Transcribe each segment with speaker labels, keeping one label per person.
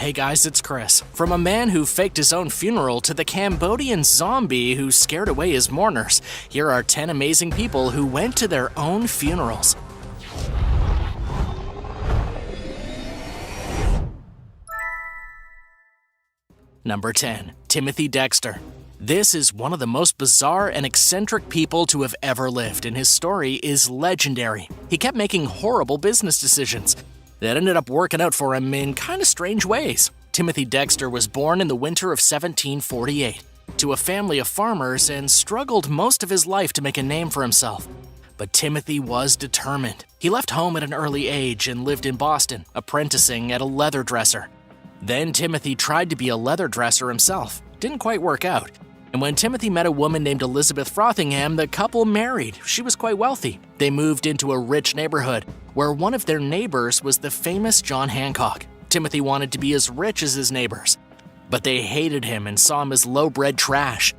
Speaker 1: Hey guys, it's Chris. From a man who faked his own funeral to the Cambodian zombie who scared away his mourners, here are 10 amazing people who went to their own funerals. Number 10. Timothy Dexter. This is one of the most bizarre and eccentric people to have ever lived, and his story is legendary. He kept making horrible business decisions that ended up working out for him in kind of strange ways. Timothy Dexter was born in the winter of 1748 to a family of farmers and struggled most of his life to make a name for himself. But Timothy was determined. He left home at an early age and lived in Boston, apprenticing at a leather dresser. Then Timothy tried to be a leather dresser himself. Didn't quite work out. And when Timothy met a woman named Elizabeth Frothingham, the couple married. She was quite wealthy. They moved into a rich neighborhood where one of their neighbors was the famous John Hancock. Timothy wanted to be as rich as his neighbors, but they hated him and saw him as low-bred trash.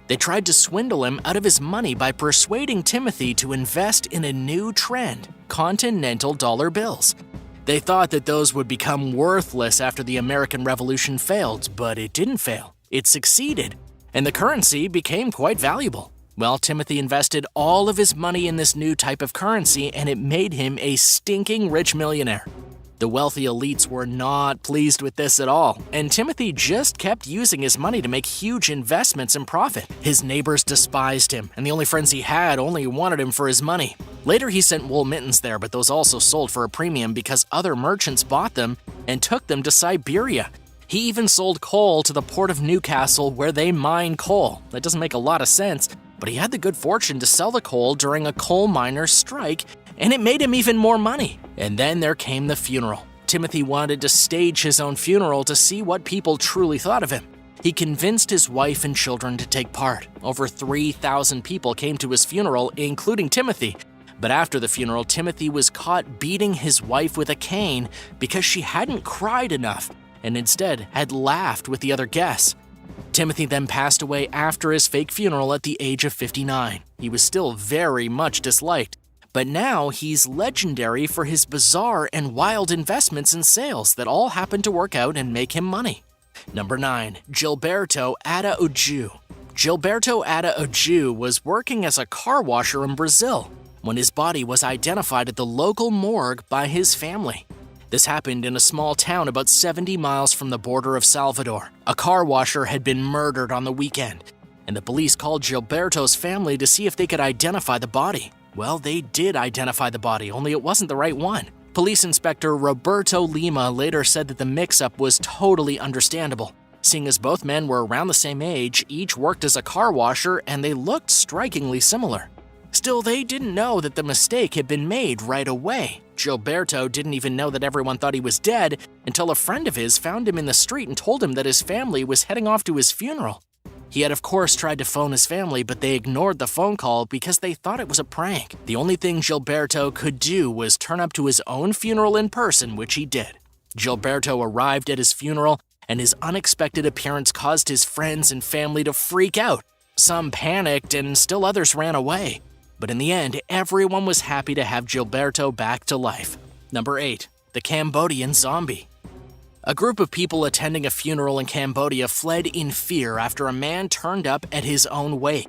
Speaker 1: They tried to swindle him out of his money by persuading Timothy to invest in a new trend, continental dollar bills. They thought that those would become worthless after the American Revolution failed, but it didn't fail. It succeeded, and the currency became quite valuable. Well, Timothy invested all of his money in this new type of currency, and it made him a stinking rich millionaire. The wealthy elites were not pleased with this at all, and Timothy just kept using his money to make huge investments and profit. His neighbors despised him, and the only friends he had only wanted him for his money. Later, he sent wool mittens there, but those also sold for a premium because other merchants bought them and took them to Siberia. He even sold coal to the port of Newcastle where they mine coal. That doesn't make a lot of sense, but he had the good fortune to sell the coal during a coal miners' strike, and it made him even more money. And then there came the funeral. Timothy wanted to stage his own funeral to see what people truly thought of him. He convinced his wife and children to take part. Over 3,000 people came to his funeral, including Timothy. But after the funeral, Timothy was caught beating his wife with a cane because she hadn't cried enough and instead had laughed with the other guests. Timothy then passed away after his fake funeral at the age of 59. He was still very much disliked, but now he's legendary for his bizarre and wild investments and sales that all happened to work out and make him money. Number 9. Gilberto Ataújo. Gilberto Ataújo was working as a car washer in Brazil when his body was identified at the local morgue by his family. This happened in a small town about 70 miles from the border of Salvador. A car washer had been murdered on the weekend, and the police called Gilberto's family to see if they could identify the body. Well, they did identify the body, only it wasn't the right one. Police Inspector Roberto Lima later said that the mix-up was totally understandable. Seeing as both men were around the same age, each worked as a car washer, and they looked strikingly similar. Still, they didn't know that the mistake had been made right away. Gilberto didn't even know that everyone thought he was dead until a friend of his found him in the street and told him that his family was heading off to his funeral. He had, of course, tried to phone his family, but they ignored the phone call because they thought it was a prank. The only thing Gilberto could do was turn up to his own funeral in person, which he did. Gilberto arrived at his funeral, and his unexpected appearance caused his friends and family to freak out. Some panicked, and still others ran away. But in the end, everyone was happy to have Gilberto back to life. Number 8. The Cambodian Zombie. A group of people attending a funeral in Cambodia fled in fear after a man turned up at his own wake.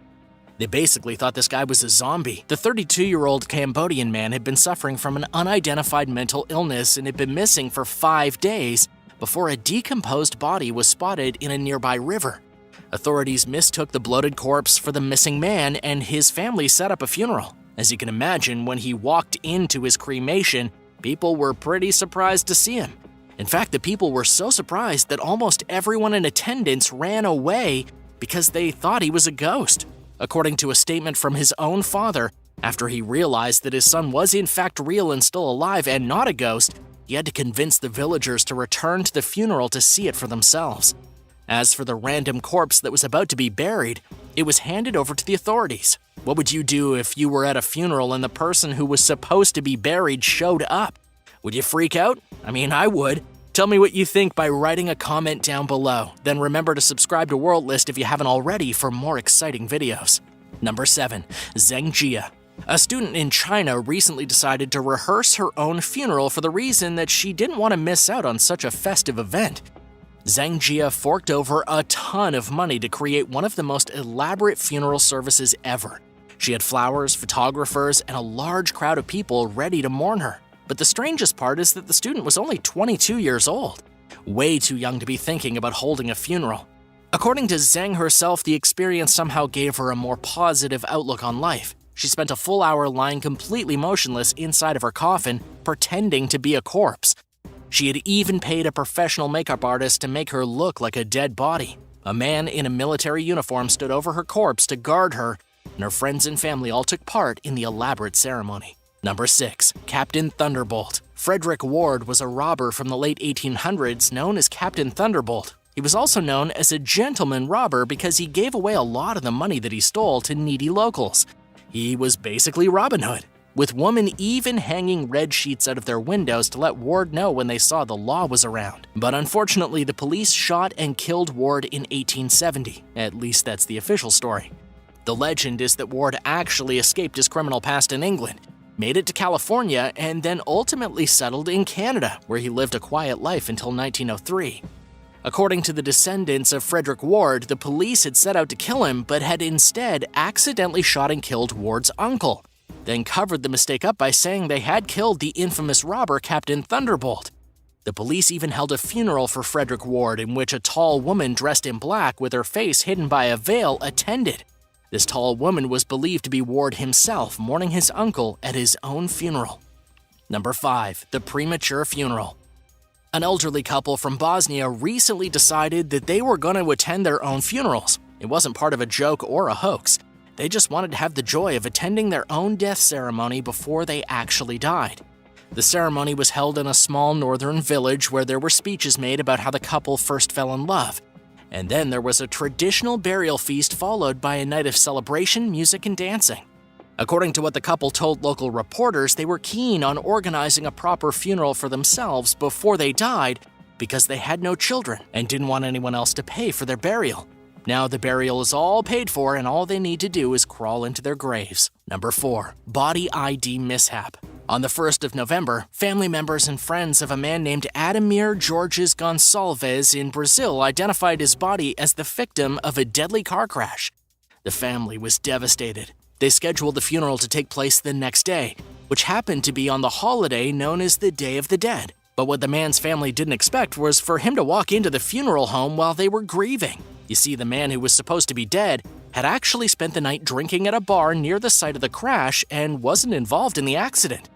Speaker 1: They basically thought this guy was a zombie. The 32-year-old Cambodian man had been suffering from an unidentified mental illness and had been missing for 5 days before a decomposed body was spotted in a nearby river. Authorities mistook the bloated corpse for the missing man, and his family set up a funeral. As you can imagine, when he walked into his cremation, people were pretty surprised to see him. In fact, the people were so surprised that almost everyone in attendance ran away because they thought he was a ghost. According to a statement from his own father, after he realized that his son was in fact real and still alive and not a ghost, he had to convince the villagers to return to the funeral to see it for themselves. As for the random corpse that was about to be buried, it was handed over to the authorities. What would you do if you were at a funeral and the person who was supposed to be buried showed up? Would you freak out? I mean, I would. Tell me what you think by writing a comment down below. Then remember to subscribe to World List if you haven't already for more exciting videos. Number 7. Zheng Jia. A student in China recently decided to rehearse her own funeral for the reason that she didn't want to miss out on such a festive event. Zhang Jia forked over a ton of money to create one of the most elaborate funeral services ever. She had flowers, photographers, and a large crowd of people ready to mourn her. But the strangest part is that the student was only 22 years old, way too young to be thinking about holding a funeral. According to Zhang herself, the experience somehow gave her a more positive outlook on life. She spent a full hour lying completely motionless inside of her coffin, pretending to be a corpse. She had even paid a professional makeup artist to make her look like a dead body. A man in a military uniform stood over her corpse to guard her, and her friends and family all took part in the elaborate ceremony. Number 6. Captain Thunderbolt. Frederick Ward was a robber from the late 1800s known as Captain Thunderbolt. He was also known as a gentleman robber because he gave away a lot of the money that he stole to needy locals. He was basically Robin Hood, with women even hanging red sheets out of their windows to let Ward know when they saw the law was around. But unfortunately, the police shot and killed Ward in 1870. At least that's the official story. The legend is that Ward actually escaped his criminal past in England, made it to California, and then ultimately settled in Canada, where he lived a quiet life until 1903. According to the descendants of Frederick Ward, the police had set out to kill him, but had instead accidentally shot and killed Ward's uncle, then covered the mistake up by saying they had killed the infamous robber Captain Thunderbolt. The police even held a funeral for Frederick Ward in which a tall woman dressed in black with her face hidden by a veil attended. This tall woman was believed to be Ward himself mourning his uncle at his own funeral. Number 5. The premature funeral. An elderly couple from Bosnia recently decided that they were going to attend their own funerals. It wasn't part of a joke or a hoax. They just wanted to have the joy of attending their own death ceremony before they actually died. The ceremony was held in a small northern village where there were speeches made about how the couple first fell in love. And then there was a traditional burial feast followed by a night of celebration, music, and dancing. According to what the couple told local reporters, they were keen on organizing a proper funeral for themselves before they died because they had no children and didn't want anyone else to pay for their burial. Now the burial is all paid for and all they need to do is crawl into their graves. Number 4. Body ID mishap. On the 1st of November, family members and friends of a man named Ademir Jorges Gonçalves in Brazil identified his body as the victim of a deadly car crash. The family was devastated. They scheduled the funeral to take place the next day, which happened to be on the holiday known as the Day of the Dead. But what the man's family didn't expect was for him to walk into the funeral home while they were grieving. You see, the man who was supposed to be dead had actually spent the night drinking at a bar near the site of the crash and wasn't involved in the accident.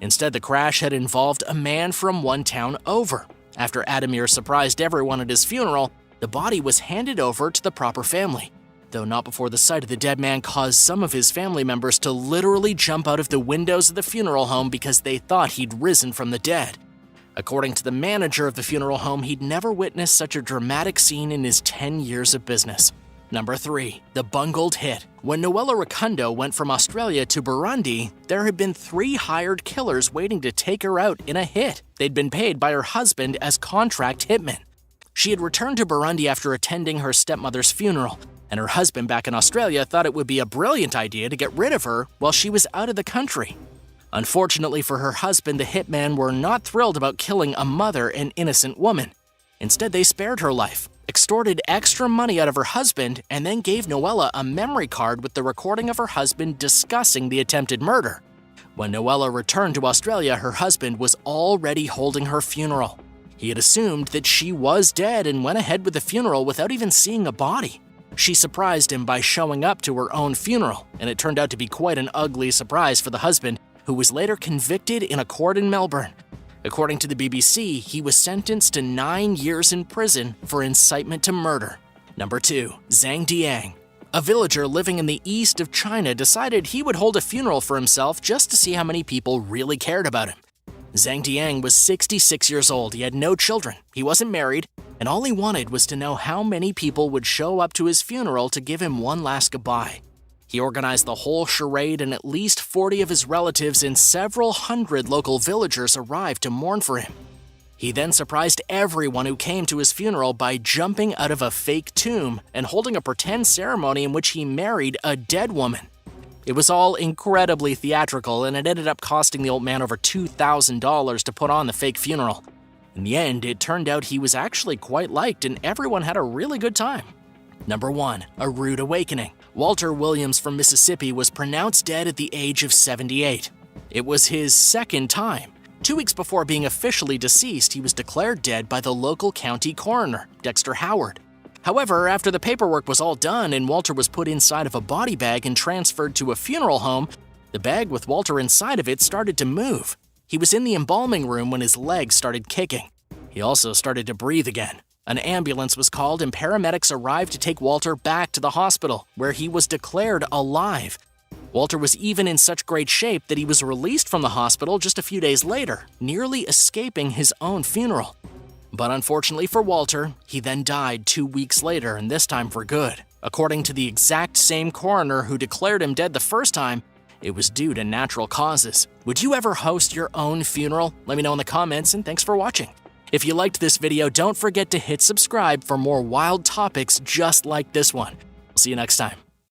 Speaker 1: Instead, the crash had involved a man from one town over. After Ademir surprised everyone at his funeral, the body was handed over to the proper family, though not before the sight of the dead man caused some of his family members to literally jump out of the windows of the funeral home because they thought he'd risen from the dead. According to the manager of the funeral home, he'd never witnessed such a dramatic scene in his 10 years of business. Number 3. The bungled hit. When Noella Rakundo went from Australia to Burundi, there had been 3 hired killers waiting to take her out in a hit. They'd been paid by her husband as contract hitmen. She had returned to Burundi after attending her stepmother's funeral, and her husband back in Australia thought it would be a brilliant idea to get rid of her while she was out of the country. Unfortunately for her husband, the hitmen were not thrilled about killing a mother and innocent woman. Instead, they spared her life, extorted extra money out of her husband, and then gave Noella a memory card with the recording of her husband discussing the attempted murder. When Noella returned to Australia, her husband was already holding her funeral. He had assumed that she was dead and went ahead with the funeral without even seeing a body. She surprised him by showing up to her own funeral, and it turned out to be quite an ugly surprise for the husband, who was later convicted in a court in Melbourne. According to the BBC, he was sentenced to 9 years in prison for incitement to murder. Number 2. Zhang Diang. A villager living in the east of China decided he would hold a funeral for himself just to see how many people really cared about him. Zhang Diang was 66 years old, he had no children, he wasn't married, and all he wanted was to know how many people would show up to his funeral to give him one last goodbye. He organized the whole charade, and at least 40 of his relatives and several hundred local villagers arrived to mourn for him. He then surprised everyone who came to his funeral by jumping out of a fake tomb and holding a pretend ceremony in which he married a dead woman. It was all incredibly theatrical, and it ended up costing the old man over $2,000 to put on the fake funeral. In the end, it turned out he was actually quite liked and everyone had a really good time. Number 1. A rude awakening. Walter Williams from Mississippi was pronounced dead at the age of 78. It was his second time. 2 weeks before being officially deceased, he was declared dead by the local county coroner, Dexter Howard. However, after the paperwork was all done and Walter was put inside of a body bag and transferred to a funeral home, the bag with Walter inside of it started to move. He was in the embalming room when his legs started kicking. He also started to breathe again. An ambulance was called and paramedics arrived to take Walter back to the hospital, where he was declared alive. Walter was even in such great shape that he was released from the hospital just a few days later, nearly escaping his own funeral. But unfortunately for Walter, he then died 2 weeks later, and this time for good. According to the exact same coroner who declared him dead the first time, it was due to natural causes. Would you ever host your own funeral? Let me know in the comments, and thanks for watching. If you liked this video, don't forget to hit subscribe for more wild topics just like this one. We'll see you next time.